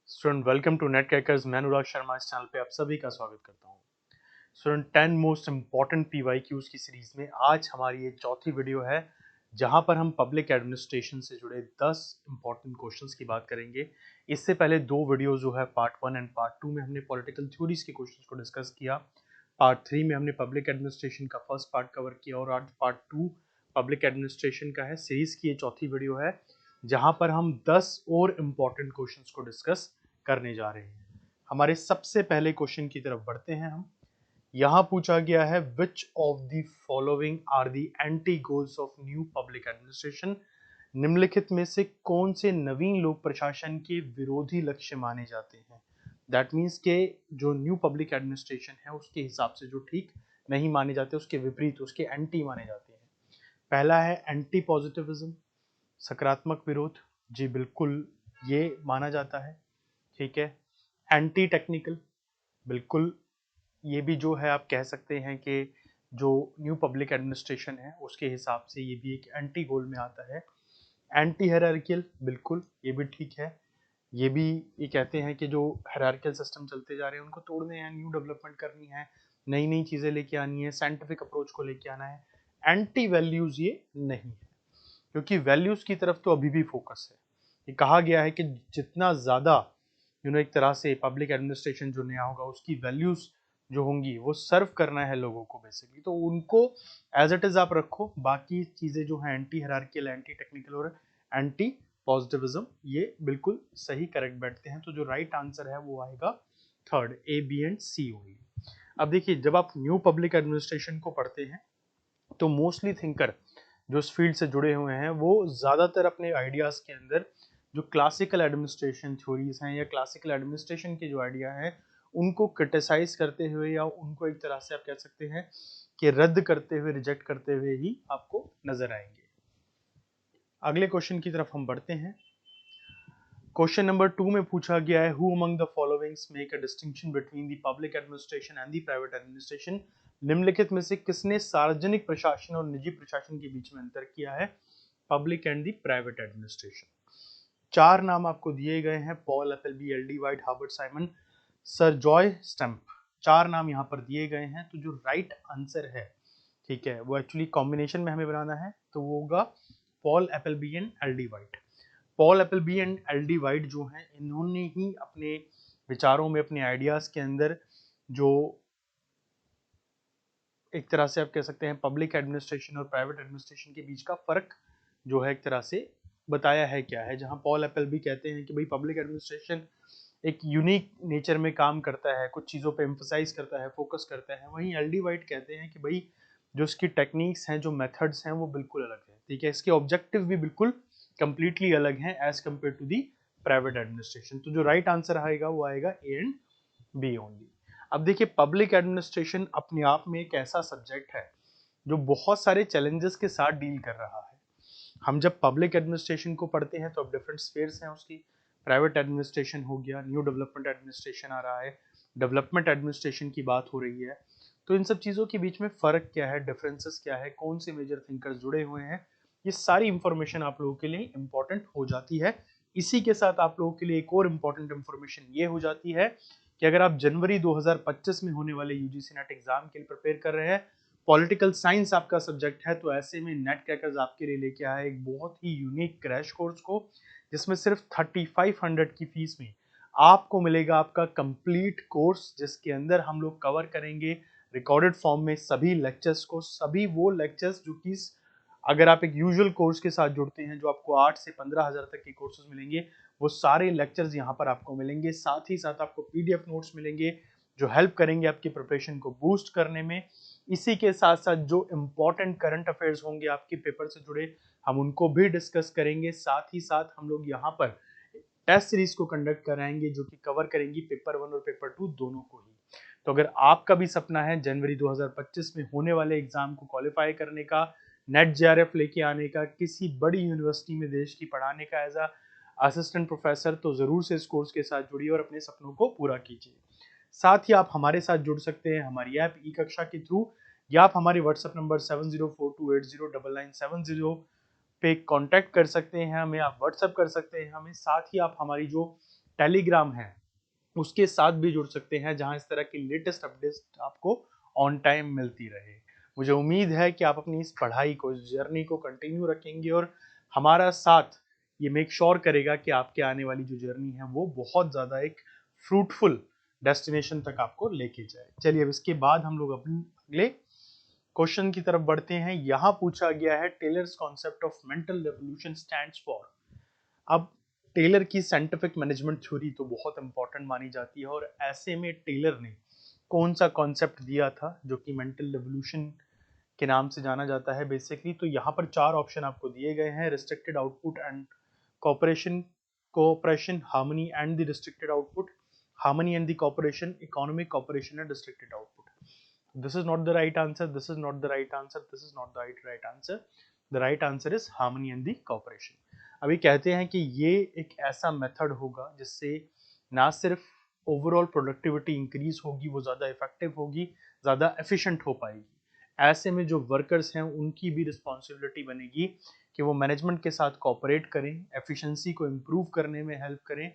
Student welcome to net crackers. मैं अनुराग शर्मा इस channel पे आप सभी का स्वागत करता हूँ। स्टूडेंट 10 मोस्ट इम्पॉर्टेंट पीवाईक्यूज की सीरीज में आज हमारी ये चौथी वीडियो है जहां पर हम पब्लिक एडमिनिस्ट्रेशन से जुड़े 10 इम्पॉर्टेंट क्वेश्चंस की बात करेंगे। इससे पहले दो वीडियो जो है पार्ट 1 एंड पार्ट 2 में हमने पॉलिटिकल थ्योरीज के क्वेश्चंस को डिस्कस किया। पार्ट 3 में हमने पब्लिक एडमिनिस्ट्रेशन का फर्स्ट पार्ट कवर किया और आज पार्ट 2 पब्लिक एडमिनिस्ट्रेशन का है। सीरीज की ये चौथी वीडियो है जहां पर हम 10 और इम्पॉर्टेंट क्वेश्चंस को डिस्कस करने जा रहे हैं। हमारे सबसे पहले क्वेश्चन की तरफ बढ़ते हैं हम। यहां पूछा गया है which of the following are the anti goals of new public administration. निम्नलिखित में से कौन से नवीन लोक प्रशासन के विरोधी लक्ष्य माने जाते हैं। दैट मीन्स के जो न्यू पब्लिक एडमिनिस्ट्रेशन है उसके हिसाब से जो ठीक नहीं माने जाते, उसके विपरीत, उसके एंटी माने जाते हैं। पहला है एंटी पॉजिटिविज्म, सकारात्मक विरोध। जी बिल्कुल, ये माना जाता है। ठीक है। एंटी टेक्निकल, बिल्कुल, ये भी जो है आप कह सकते हैं कि जो न्यू पब्लिक एडमिनिस्ट्रेशन है उसके हिसाब से ये भी एक एंटी गोल में आता है। एंटी हायरार्कियल, बिल्कुल ये भी ठीक है। ये भी ये कहते हैं कि जो हायरार्कियल सिस्टम चलते जा रहे हैं उनको तोड़ने हैं, न्यू डेवलपमेंट करनी है, नई नई चीज़ें लेके आनी है, साइंटिफिक अप्रोच को लेके आना है। एंटी वैल्यूज ये नहीं है, क्योंकि वैल्यूज की तरफ तो अभी भी फोकस है। ये कहा गया है कि जितना ज़्यादा एक तरह से पब्लिक एडमिनिस्ट्रेशन जो नया होगा उसकी वैल्यूज जो होंगी वो सर्व करना है लोगों को बेसिकली, तो उनको एज इट इज आप रखो। बाकी चीजें जो है एंटी हायरार्कियल, एंटी टेक्निकल और एंटी पॉजिटिविज्म, ये बिल्कुल सही करेक्ट बैठते हैं। तो जो राइट आंसर है वो आएगा third, A B and C only. अब देखिए, जब आप न्यू पब्लिक एडमिनिस्ट्रेशन को पढ़ते हैं तो मोस्टली थिंकर जो इस फील्ड से जुड़े हुए हैं वो ज़्यादातर अपने आइडियाज़ के अंदर जो क्लासिकल एडमिनिस्ट्रेशन थ्योरीज हैं या क्लासिकल एडमिनिस्ट्रेशन के जो आइडिया हैं उनको क्रिटिसाइज करते हुए या उनको एक तरह से आप कह सकते हैं कि रद्द करते हुए, रिजेक्ट करते हुए ही आपको नजर आएंगे। अगले क्वेश्चन की तरफ हम बढ़ते हैं। क्वेश्चन नंबर 2 में पूछा गया है who among the followings make a distinction between the public administration and the private administration. निम्नलिखित में से किसने सार्वजनिक प्रशासन और निजी प्रशासन के बीच में अंतर किया है, public and the private administration. चार नाम आपको दिए गए हैं, Paul Appleby, L D. White, Herbert Simon, sir Joy Stamp. चार नाम यहाँ पर दिए गए हैं। तो जो राइट आंसर है, ठीक है, वो एक्चुअली कॉम्बिनेशन में हमें बनाना है, तो वो होगा Paul Appleby and L D. White. Paul Appleby and L D. White जो हैं इन्होंने ही अपने विचारों में, अपने आइडियाज के अंदर जो एक तरह से आप कह सकते हैं पब्लिक एडमिनिस्ट्रेशन और प्राइवेट एडमिनिस्ट्रेशन के बीच का फर्क जो है एक तरह से बताया है क्या है। जहां पॉल एपलबी कहते हैं कि भाई पब्लिक एडमिनिस्ट्रेशन एक यूनिक नेचर में काम करता है, कुछ चीज़ों पे एम्फोसाइज करता है, फोकस करता है। वहीं एल.डी. वाइट कहते हैं कि भाई जो इसकी टेक्निक्स हैं, जो मेथड्स हैं, वो बिल्कुल अलग है। ठीक है, इसके ऑब्जेक्टिव भी बिल्कुल कंप्लीटली अलग हैं as compared to the private administration. तो जो राइट आंसर आएगा वो आएगा ए एंड बी ओनली। अब देखिए, पब्लिक एडमिनिस्ट्रेशन अपने आप में एक ऐसा सब्जेक्ट है जो बहुत सारे चैलेंजेस के साथ डील कर रहा है। हम जब पब्लिक एडमिनिस्ट्रेशन को पढ़ते हैं तो अब डिफरेंट स्फेयर्स हैं उसकी। प्राइवेट एडमिनिस्ट्रेशन हो गया, न्यू डेवलपमेंट एडमिनिस्ट्रेशन आ रहा है, डेवलपमेंट एडमिनिस्ट्रेशन की बात हो रही है। तो इन सब चीज़ों के बीच में फ़र्क क्या है, डिफरेंसेस क्या है, कौन से मेजर थिंकर्स जुड़े हुए हैं, ये सारी इंफॉर्मेशन आप लोगों के लिए इंपॉर्टेंट हो जाती है। इसी के साथ आप लोगों के लिए एक और इम्पॉर्टेंट इंफॉर्मेशन ये हो जाती है कि अगर आप जनवरी 2025 में होने वाले यूजीसी नेट एग्जाम के लिए प्रिपेयर कर रहे हैं, पॉलिटिकल साइंस आपका सब्जेक्ट है, तो ऐसे में नेट क्रैकर्स आपके लिए लेके आया एक बहुत ही यूनिक क्रैश कोर्स को, जिसमें सिर्फ 3500 की फीस में आपको मिलेगा आपका कंप्लीट कोर्स, जिसके अंदर हम लोग कवर करेंगे रिकॉर्डेड फॉर्म में सभी लेक्चर्स को, सभी वो लेक्चर्स जो कि अगर आप एक यूजुअल कोर्स के साथ जुड़ते हैं जो आपको 8 से 15 हज़ार तक के कोर्सेज मिलेंगे, वो सारे लेक्चर्स यहाँ पर आपको मिलेंगे। साथ ही साथ आपको पीडीएफ नोट्स मिलेंगे जो हेल्प करेंगे आपकी प्रिपरेशन को बूस्ट करने में। इसी के साथ साथ जो इम्पोर्टेंट करंट अफेयर्स होंगे आपके पेपर से जुड़े, हम उनको भी डिस्कस करेंगे। साथ ही साथ हम लोग यहाँ पर टेस्ट सीरीज को कंडक्ट कराएंगे जो कि कवर करेंगी पेपर 1 और पेपर 2 दोनों को ही। तो अगर आपका भी सपना है जनवरी 2025 में होने वाले एग्जाम को क्वालिफाई करने का, नेट जेआरएफ लेके आने का, किसी बड़ी यूनिवर्सिटी में देश की पढ़ाने का एज अ असिस्टेंट प्रोफेसर, तो जरूर से इस कोर्स के साथ जुड़िए और अपने सपनों को पूरा कीजिए। साथ ही आप हमारे साथ जुड़ सकते हैं हमारी ऐप ई कक्षा के थ्रू, या आप हमारे व्हाट्सएप नंबर 7042809970 पे कांटेक्ट कर सकते हैं हमें, आप व्हाट्सएप कर सकते हैं हमें। साथ ही आप हमारी जो टेलीग्राम है उसके साथ भी जुड़ सकते हैं, जहां इस तरह की लेटेस्ट अपडेट आपको ऑन टाइम मिलती रहे। मुझे उम्मीद है कि आप अपनी इस पढ़ाई को, इस जर्नी को कंटिन्यू रखेंगे और हमारा साथ ये मेक श्योर करेगा कि आपके आने वाली जो जर्नी है वो बहुत ज़्यादा एक फ्रूटफुल डेस्टिनेशन तक आपको लेके जाए। चलिए अब इसके बाद हम लोग अपने अगले क्वेश्चन की तरफ बढ़ते हैं। यहाँ पूछा गया है Taylor's concept of mental revolution stands for. अब टेलर की साइंटिफिक मैनेजमेंट थ्योरी तो बहुत इंपॉर्टेंट मानी जाती है, और ऐसे में टेलर ने कौन सा कॉन्सेप्ट दिया था जो कि मेंटल रेवोल्यूशन के नाम से जाना जाता है बेसिकली। तो यहाँ पर 4 ऑप्शन आपको दिए गए हैं: restricted output and cooperation, cooperation, harmony and the restricted output, harmony and the cooperation, economic cooperation and restricted output. This is not the right answer, this is not the right answer, this is not the right answer. The right answer is harmony and the cooperation. अभी कहते हैं कि ये एक ऐसा method होगा जिससे ना सिर्फ ओवरऑल प्रोडक्टिविटी इंक्रीज होगी, वो ज़्यादा इफेक्टिव होगी, ज़्यादा एफिशिएंट हो पाएगी। ऐसे में जो वर्कर्स हैं उनकी भी रिस्पॉन्सिबिलिटी बनेगी कि वो मैनेजमेंट के साथ कोऑपरेट करें, एफिशिएंसी को इम्प्रूव करने में हेल्प करें,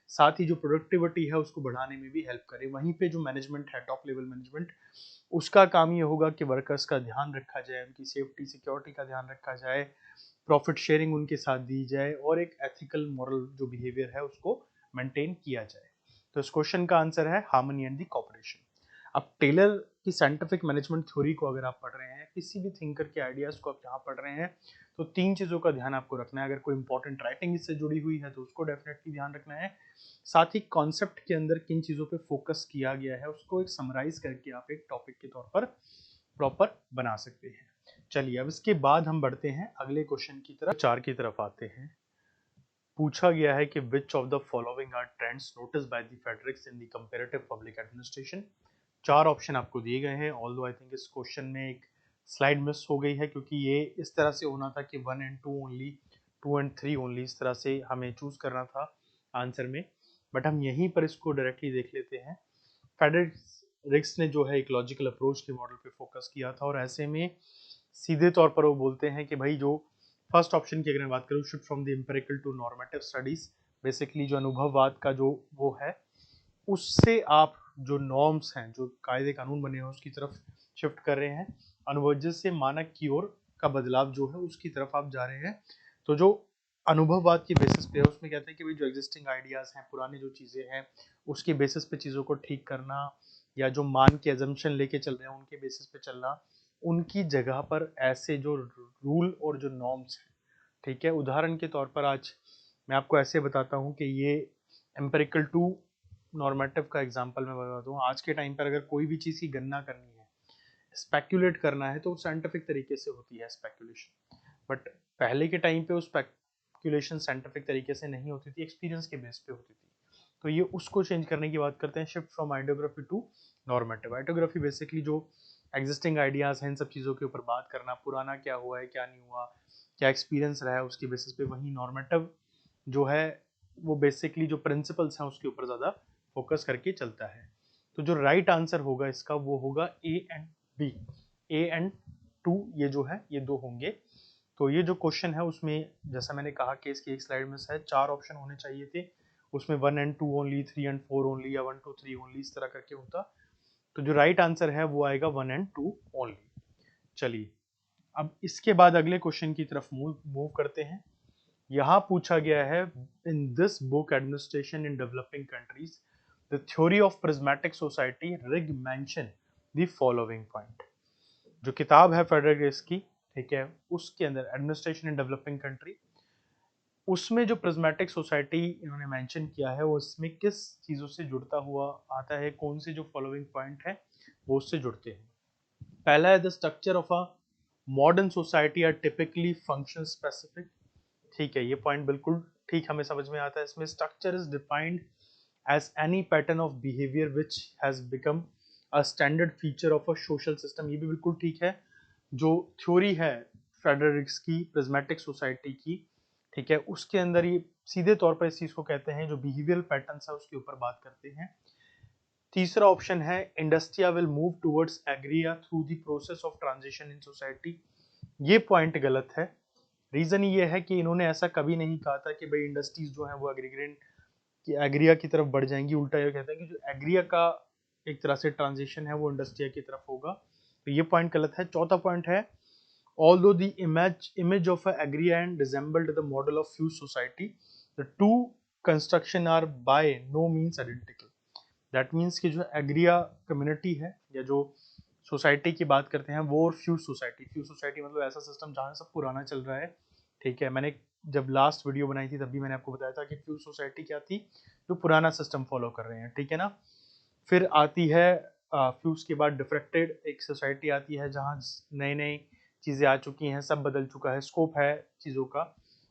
साथ ही जो प्रोडक्टिविटी है उसको बढ़ाने में भी हेल्प करें। वहीं पे जो मैनेजमेंट है, टॉप लेवल मैनेजमेंट, उसका काम ये होगा कि वर्कर्स का ध्यान रखा जाए, उनकी सेफ्टी सिक्योरिटी का ध्यान रखा जाए, प्रॉफिट शेयरिंग उनके साथ दी जाए और एक एथिकल मॉरल जो बिहेवियर है उसको मेंटेन किया जाए। तो इस क्वेश्चन का आंसर है हार्मनी एंड द कोऑपरेशन। अब टेलर की साइंटिफिक मैनेजमेंट थ्योरी को अगर आप पढ़ रहे हैं, किसी भी थिंकर के आइडियाज को आप यहाँ पढ़ रहे हैं, तो 3 चीज़ों का ध्यान आपको रखना है। अगर कोई इंपॉर्टेंट राइटिंग इससे जुड़ी हुई है तो उसको डेफिनेटली ध्यान रखना है। साथ ही कॉन्सेप्ट के अंदर किन चीज़ों पे फोकस किया गया है उसको एक समराइज करके आप एक टॉपिक के तौर पर प्रॉपर बना सकते हैं। चलिए अब इसके बाद हम बढ़ते हैं अगले क्वेश्चन की तरफ, 4 की तरफ आते हैं। पूछा गया है कि which of the following are trends noticed by the Fredericks in the comparative public administration. 4 option आपको दिए गए हैं। ऑल्दो आई थिंक इस क्वेश्चन में एक स्लाइड मिस हो गई है, क्योंकि ये इस तरह से होना था कि 1 एंड 2 ओनली, 2 एंड 3 ओनली, इस तरह से हमें चूज करना था आंसर में, बट हम यहीं पर इसको डायरेक्टली देख लेते हैं। फेडरिक्स ने जो है एक लॉजिकल अप्रोच के मॉडल पे फोकस किया था, और ऐसे में सीधे तौर पर वो बोलते हैं कि भाई जो फर्स्ट ऑप्शन की अगर मैं बात करूँ, shift from the empirical to normative studies, basically जो अनुभववाद का जो वो है उससे आप जो नॉर्म्स हैं, जो कायदे कानून बने हैं उसकी तरफ शिफ्ट कर रहे हैं, अनुभवजन्य से मानक की ओर का बदलाव जो है उसकी तरफ आप जा रहे हैं। तो जो अनुभववाद की बेसिस पे है उसमें कहते हैं कि भाई जो एग्जिस्टिंग आइडियाज हैं, पुरानी जो चीजें हैं उसके बेसिस पे चीजों को ठीक करना, या जो मान के एजम्पशन लेके चल रहे हैं उनके बेसिस पे चलना, उनकी जगह पर ऐसे जो रूल और जो नॉर्म्स हैं, ठीक है। उदाहरण के तौर पर आज मैं आपको ऐसे बताता हूँ कि ये एम्पेरिकल टू नॉर्मेटिव का एग्जांपल मैं बताता हूँ। आज के टाइम पर अगर कोई भी चीज़ की गणना करनी है, स्पेक्यूलेट करना है, तो साइंटिफिक तरीके से होती है स्पेक्यूलेशन, बट पहले के टाइम पे उस स्पेक्यूलेशन साइंटिफिक तरीके से नहीं होती थी, एक्सपीरियंस के बेस पे होती थी। तो ये उसको चेंज करने की बात करते हैं, shift from ideography to normative. Ideography basically जो एग्जिस्टिंग आइडियाज हैं इन सब चीज़ों के ऊपर बात करना, पुराना क्या हुआ है, क्या नहीं हुआ, क्या एक्सपीरियंस रहा है उसके बेसिस पे। वहीं नॉर्मेटिव जो है वो बेसिकली जो प्रिंसिपल्स हैं उसके ऊपर ज़्यादा फोकस करके चलता है। तो जो राइट आंसर होगा इसका वो होगा A and B, A and two, ये जो है ये 2 होंगे। तो ये जो क्वेश्चन है उसमें जैसा मैंने कहा कि इसकी एक स्लाइड में शायद 4 ऑप्शन होने चाहिए थे, उसमें 1 एंड 2 ओनली, 3 एंड 4 ओनली, या 1 2 3 ओनली, इस तरह करके होता। तो जो राइट आंसर है वो आएगा 1 एंड 2 ओनली। चलिए अब इसके बाद अगले क्वेश्चन की तरफ मूव करते हैं। यहाँ पूछा गया है, in this book administration in developing countries the theory of prismatic society rig mention the following point. जो किताब है फेडरिक्स की, ठीक है, उसके अंदर एडमिनिस्ट्रेशन इन डेवलपिंग कंट्री, उसमें जो प्रिज्मेटिक सोसाइटी इन्होंने मेंशन किया है वो इसमें किस चीज़ों से जुड़ता हुआ आता है, कौन से जो फॉलोइंग पॉइंट है वो उससे जुड़ते हैं। पहला है the structure of a modern society are typically function specific. ठीक है, ये पॉइंट बिल्कुल ठीक हमें समझ में आता है। इसमें structure is defined as any pattern of behaviour which has become a standard feature of a social system. ये भी बिल्कुल ठीक है। जो थ्योरी है फ्रेडरिक्स की प्रिज्मेटिक सोसाइटी की, ठीक है, उसके अंदर ये सीधे तौर पर इस चीज को कहते हैं, जो बिहेवियरल पैटर्न्स है उसके ऊपर बात करते हैं। तीसरा ऑप्शन है industria will move towards agraria through the process of transition in society. ये पॉइंट गलत है। रीजन ये है कि इन्होंने ऐसा कभी नहीं कहा था कि भाई इंडस्ट्रीज जो है वो एग्रीगेट कि एग्रिया की तरफ बढ़ जाएंगी। उल्टा ये कहते हैं कि जो एग्रिया का एक तरह से ट्रांजिशन है वो इंडस्ट्रिया की तरफ होगा, तो ये पॉइंट गलत है। चौथा पॉइंट है although the image of a agria and resembled the model of fused society, the two construction are by no means identical. That means कि जो एग्रिया कम्युनिटी है या जो सोसाइटी की बात करते हैं वो, और फ्यूज सोसाइटी मतलब ऐसा सिस्टम जहाँ सब पुराना चल रहा है। ठीक है, मैंने जब लास्ट वीडियो बनाई थी तभी मैंने आपको बताया था कि फ्यूज सोसाइटी क्या थी, जो पुराना सिस्टम फॉलो कर रहे हैं। ठीक है ना। फिर आती है फ्यूज के बाद डिफ्रेक्टेड एक सोसाइटी आती है जहाँ नई नई चीज़ें आ चुकी हैं, सब बदल चुका है, स्कोप है चीज़ों का।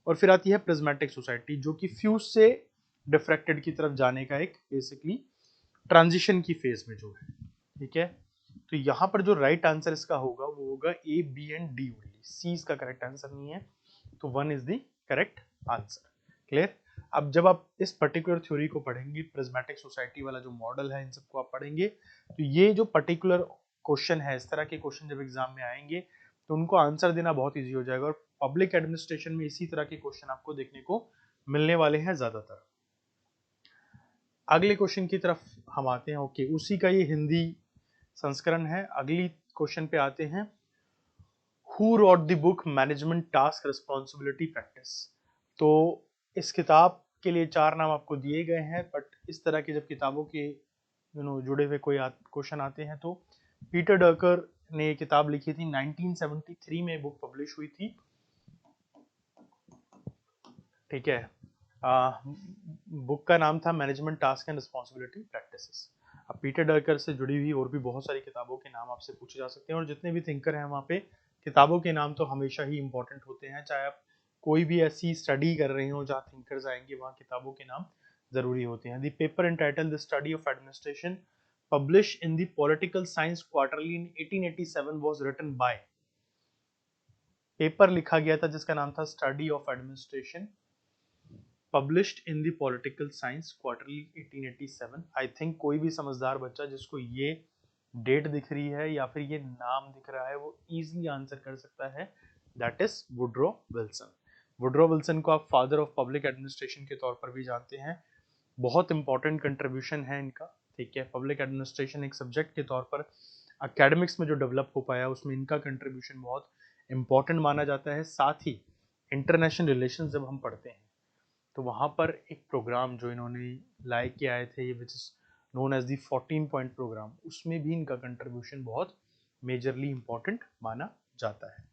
और फिर आती है प्रिज्मेटिक सोसाइटी जो कि फ्यूज से डिफ्रेक्टेड की तरफ जाने का एक बेसिकली ट्रांजिशन की फेज में जो है। ठीक है, तो यहाँ पर जो राइट आंसर इसका होगा वो होगा ए, बी एंड डी ओनली। सी इसका करेक्ट आंसर नहीं है, तो 1 is the correct answer. Clear. अब जब आप इस पर्टिकुलर थ्योरी को पढ़ेंगे, प्रिज्मेटिक सोसाइटी वाला जो मॉडल है, इन सबको आप पढ़ेंगे, तो ये जो पर्टिकुलर क्वेश्चन है, इस तरह के क्वेश्चन जब एग्जाम में आएंगे तो उनको आंसर देना बहुत ईजी हो जाएगा। और पब्लिक एडमिनिस्ट्रेशन में इसी तरह के क्वेश्चन आपको देखने को मिलने वाले हैं ज्यादातर। अगले क्वेश्चन की तरफ हम आते हैं। ओके, उसी का ये हिंदी संस्करण है। अगली क्वेश्चन पे आते हैं। Who wrote the book management task responsibility practice? तो इस किताब के लिए 4 नाम आपको दिए गए हैं, बट इस तरह के जब किताबों के जुड़े हुए कोई क्वेश्चन आते हैं तो पीटर डर्कर ने ये किताब लिखी थी। 1973 में बुक पब्लिश हुई थी। ठीक है, बुक का नाम था management task and responsibility practices. अब पीटर डर्कर से जुड़ी हुई और भी बहुत सारी किताबों के नाम आपसे पूछे जा सकते हैं, और जितने भी थिंकर हैं वहाँ पे किताबों के नाम तो हमेशा ही इंपॉर्टेंट होते हैं। चाहे आप कोई भी ऐसी स्टडी कर रहे हो जहाँ थिंकर्स आएंगे, वहाँ किताबों के नाम जरूरी होते हैं। The paper entitled the study of administration publish in the political science quarterly in 1887 was written by. Paper लिखा गया था जिसका नाम था study of administration, published in the political science quarterly 1887। I think कोई भी समझदार बच्चा जिसको ये डेट दिख रही है या फिर ये नाम दिख रहा है वो इजीली आंसर कर सकता है। That is Woodrow Wilson. Woodrow Wilson को आप फादर ऑफ पब्लिक एडमिनिस्ट्रेशन के तौर पर भी जानते हैं। बहुत इंपॉर्टेंट कंट्रीब्यूशन है इनका। ठीक है, पब्लिक एडमिनिस्ट्रेशन एक सब्जेक्ट के तौर पर अकेडमिक्स में जो डेवलप हो पाया उसमें इनका कंट्रीब्यूशन बहुत इंपॉर्टेंट माना जाता है। साथ ही इंटरनेशनल रिलेशन जब हम पढ़ते हैं तो वहाँ पर एक प्रोग्राम जो इन्होंने लाए के आए थे, which is known as the 14 point programme, उसमें भी इनका कंट्रीब्यूशन बहुत मेजरली इंपॉर्टेंट माना जाता है।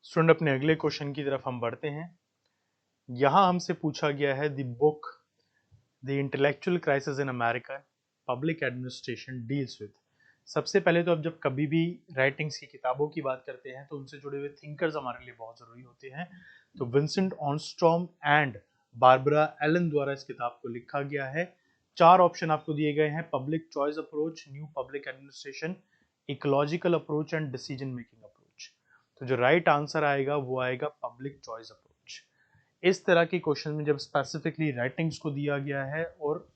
स्टूडेंट, अपने अगले क्वेश्चन की तरफ हम बढ़ते हैं। यहाँ हमसे पूछा गया है the book the intellectual crisis in America public administration deals with. सबसे पहले तो अब जब कभी भी राइटिंग्स की किताबों की बात करते हैं तो उनसे जुड़े हुए थिंकर्स हमारे लिए बहुत जरूरी होते हैं। तो Vincent Ostrom and Barbara Elon द्वारा इस किताब को लिखा गया है। 4 ऑप्शन आपको दिए गए हैं: public choice approach, new public administration, ecological approach and decision making approach. तो जो राइट आंसर आएगा वो आएगा पब्लिक चॉइस अप्रोच। इस तरह के क्वेश्चन में जब स्पेसिफिकली राइटिंग्स को दिया गया है और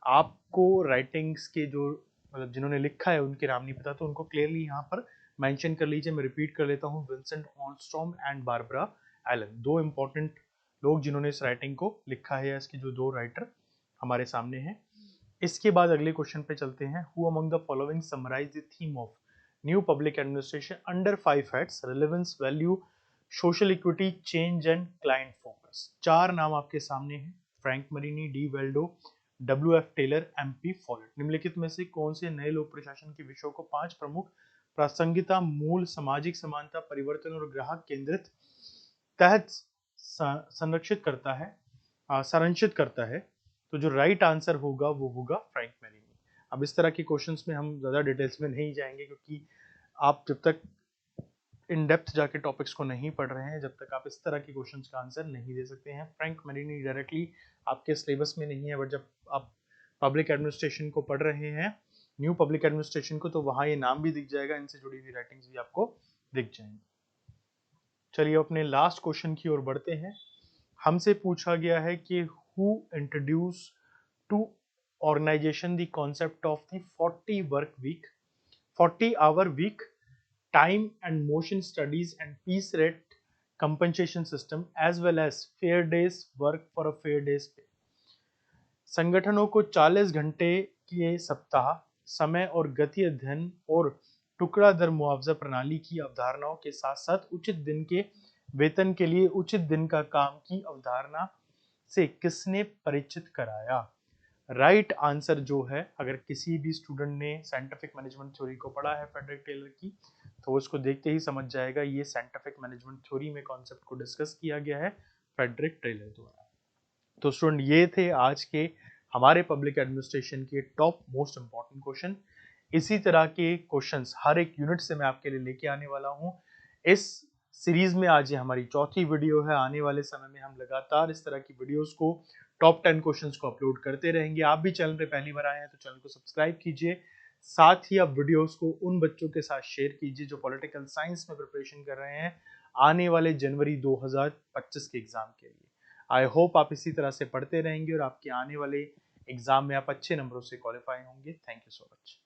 आपको राइटिंग्स के जो मतलब जिन्होंने लिखा है उनके नाम नहीं पता, तो उनको क्लियरली यहाँ पर मेंशन कर लीजिए। मैं रिपीट कर लेता हूँ, Vincent Ostrom and Barbara Allen, 2 important लोग जिन्होंने इस राइटिंग को लिखा है। इसके जो 2 राइटर हमारे सामने हैं। इसके बाद अगले क्वेश्चन पे चलते हैं। Who among the following summarize the theme of new public administration under 5 heads: relevance, value, social equity, change and client focus. 4 नाम आपके सामने हैं: Frank Marini, D Waldo, WF Taylor, MP Follett. निम्नलिखित में से कौन से नए लोक प्रशासन के विषयों को 5 प्रमुख प्रासंगिकता, मूल, सामाजिक समानता, परिवर्तन और ग्राहक केंद्रित तहत संरक्षित करता है, सारांशित करता है? तो जो राइट आंसर होगा वो होगा फ्रैंक मरीनी। अब इस तरह के क्वेश्चंस में हम ज़्यादा डिटेल्स में नहीं जाएंगे क्योंकि आप जब तक इन डेप्थ जाके टॉपिक्स को नहीं पढ़ रहे हैं, जब तक आप इस तरह के क्वेश्चंस का आंसर नहीं दे सकते हैं। फ्रैंक मरीनी डायरेक्टली आपके सिलेबस में नहीं है, बट जब आप पब्लिक एडमिनिस्ट्रेशन को पढ़ रहे हैं, न्यू पब्लिक एडमिनिस्ट्रेशन को, तो वहाँ ये नाम भी दिख जाएगा, इनसे जुड़ी हुई राइटिंग्स भी आपको दिख जाएंगी। चलिए अपने लास्ट क्वेश्चन की ओर बढ़ते हैं। हमसे पूछा गया है कि who introduce to organisation the concept of the 40 work week, 40 hour week, time and motion studies and piece rate compensation system, as well as fair days work for a fair days pay. संगठनों को 40 घंटे के सप्ताह, समय और गति अध्ययन और टुकड़ा दर मुआवजा प्रणाली की अवधारणाओं के साथ साथ उचित दिन के वेतन के लिए उचित दिन का काम की अवधारणा से किसने परिचित कराया? राइट आंसर जो है, अगर किसी भी स्टूडेंट ने साइंटिफिक मैनेजमेंट थ्योरी को पढ़ा है फ्रेडरिक टेलर की, तो उसको देखते ही समझ जाएगा ये साइंटिफिक मैनेजमेंट थ्योरी में कॉन्सेप्ट को डिस्कस किया गया है फ्रेडरिक टेलर द्वारा। तो स्टूडेंट, ये थे आज के हमारे पब्लिक एडमिनिस्ट्रेशन के टॉप मोस्ट इंपॉर्टेंट क्वेश्चन। इसी तरह के क्वेश्चंस हर एक यूनिट से मैं आपके लिए लेके आने वाला हूं। इस सीरीज में आज ये हमारी चौथी वीडियो है। आने वाले समय में हम लगातार इस तरह की वीडियोस को, टॉप 10 क्वेश्चंस को अपलोड करते रहेंगे। आप भी चैनल पे पहली बार आए हैं तो चैनल को सब्सक्राइब कीजिए। साथ ही आप वीडियोस को उन बच्चों के साथ शेयर कीजिए जो पॉलिटिकल साइंस में प्रिपरेशन कर रहे हैं आने वाले जनवरी 2025 के एग्जाम के लिए। आई होप आप इसी तरह से पढ़ते रहेंगे और आपके आने वाले एग्जाम में आप अच्छे नंबरों से क्वालिफाई होंगे। Thank you so much.